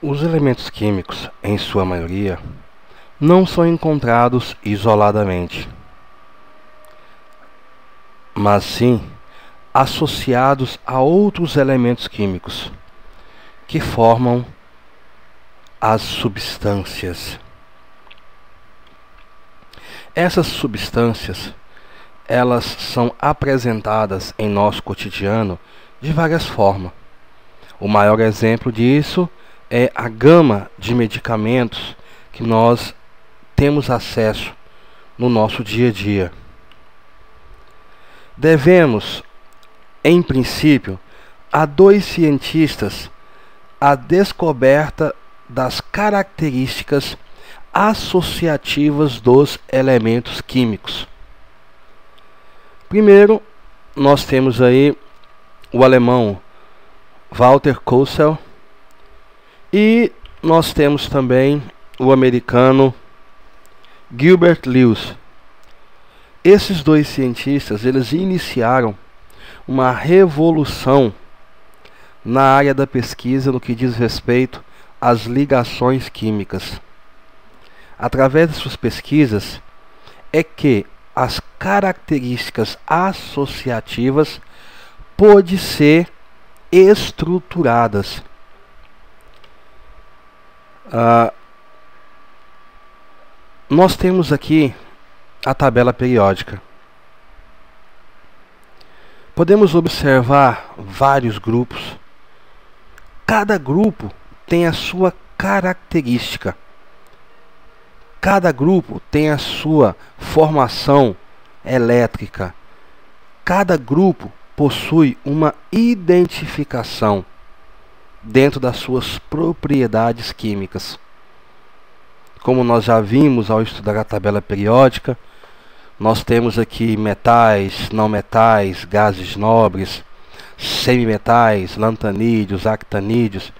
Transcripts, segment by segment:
Os elementos químicos, em sua maioria, não são encontrados isoladamente, mas sim associados a outros elementos químicos que formam as substâncias. Essas substâncias, elas são apresentadas em nosso cotidiano de várias formas. O maior exemplo disso é a gama de medicamentos que nós temos acesso no nosso dia a dia. Devemos, em princípio, a dois cientistas a descoberta das características associativas dos elementos químicos. Primeiro, nós temos aí o alemão Walter Kossel e nós temos também o americano Gilbert Lewis. Esses dois cientistas, eles iniciaram uma revolução na área da pesquisa no que diz respeito às ligações químicas. Através de suas pesquisas é que as características associativas podem ser estruturadas. Nós temos aqui a tabela periódica. Podemos observar vários grupos. Cada grupo tem a sua característica. Cada grupo tem a sua formação elétrica. Cada grupo possui uma identificação dentro das suas propriedades químicas. Como nós já vimos ao estudar a tabela periódica, nós temos aqui metais, não metais, gases nobres, semimetais, lantanídeos, actanídeos,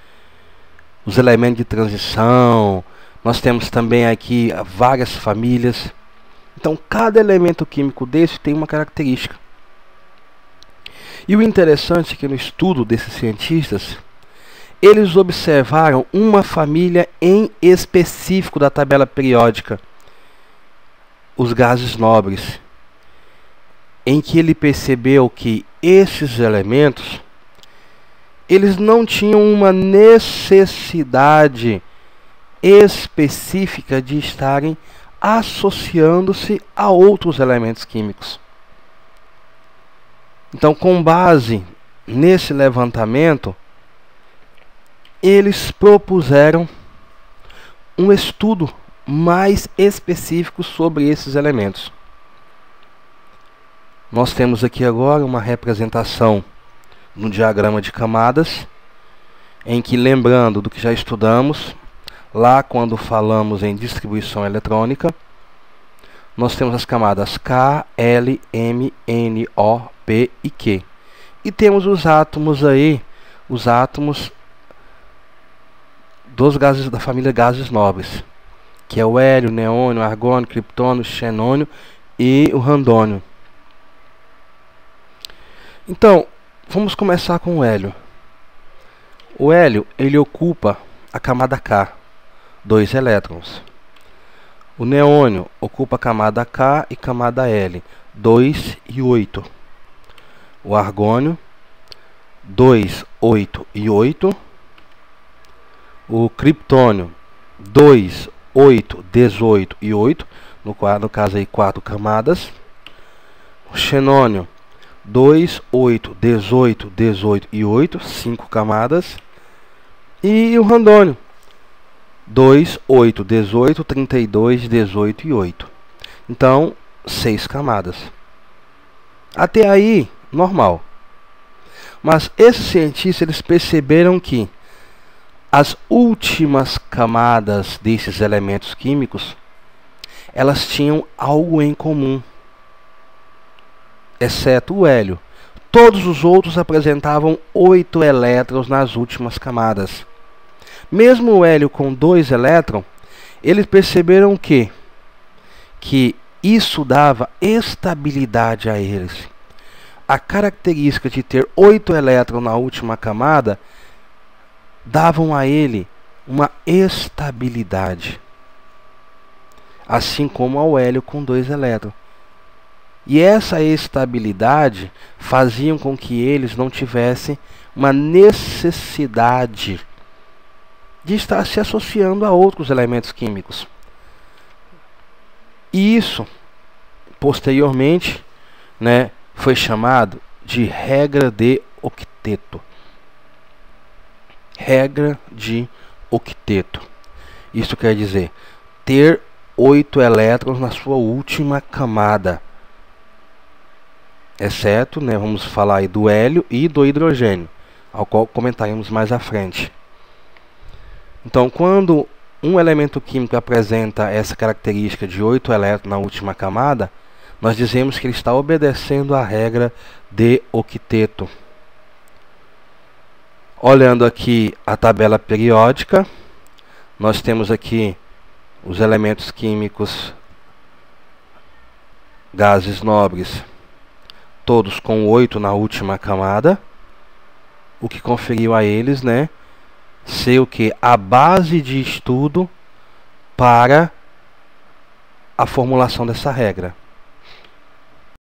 os elementos de transição. Nós temos também aqui várias famílias. Então, cada elemento químico desse tem uma característica. E o interessante é que no estudo desses cientistas, eles observaram uma família em específico da tabela periódica, os gases nobres, em que ele percebeu que esses elementos, eles não tinham uma necessidade específica de estarem associando-se a outros elementos químicos. Então, com base nesse levantamento, eles propuseram um estudo mais específico sobre esses elementos. Nós temos aqui agora uma representação no diagrama de camadas, em que, lembrando do que já estudamos lá quando falamos em distribuição eletrônica, nós temos as camadas K, L, M, N, O, P e Q. E temos os átomos aí, os átomos dos gases da família gases nobres, que é o hélio, neônio, argônio, criptônio, xenônio e o randônio. Então, vamos começar com o hélio. O hélio, ele ocupa a camada K, 2 elétrons. O neônio ocupa a camada K e camada L, 2 e 8. O argônio, 2, 8 e 8. O criptônio, 2, 8, 18 e 8. No caso aí 4 camadas. O xenônio, 2, 8, 18, 18 e 8, 5 camadas. E o randônio, 2, 8, 18, 32, 18 e 8. Então, 6 camadas. Até aí, normal. Mas esses cientistas, eles perceberam que as últimas camadas desses elementos químicos, elas tinham algo em comum, exceto o hélio. Todos os outros apresentavam 8 elétrons nas últimas camadas. Mesmo o hélio com 2 elétrons, eles perceberam que isso dava estabilidade a eles. A característica de ter 8 elétrons na última camada davam a ele uma estabilidade, assim como ao hélio com 2 elétrons. E essa estabilidade fazia com que eles não tivessem uma necessidade de estar se associando a outros elementos químicos. E isso, posteriormente, né, foi chamado de regra de octeto. Regra de octeto. Isso quer dizer ter 8 elétrons na sua última camada, exceto, né, vamos falar aí do hélio e do hidrogênio, ao qual comentaremos mais à frente. Então, quando um elemento químico apresenta essa característica de 8 elétrons na última camada, nós dizemos que ele está obedecendo à regra de octeto. Olhando aqui a tabela periódica, nós temos aqui os elementos químicos, gases nobres, todos com 8 na última camada, o que conferiu a eles, né, ser o que? A base de estudo para a formulação dessa regra.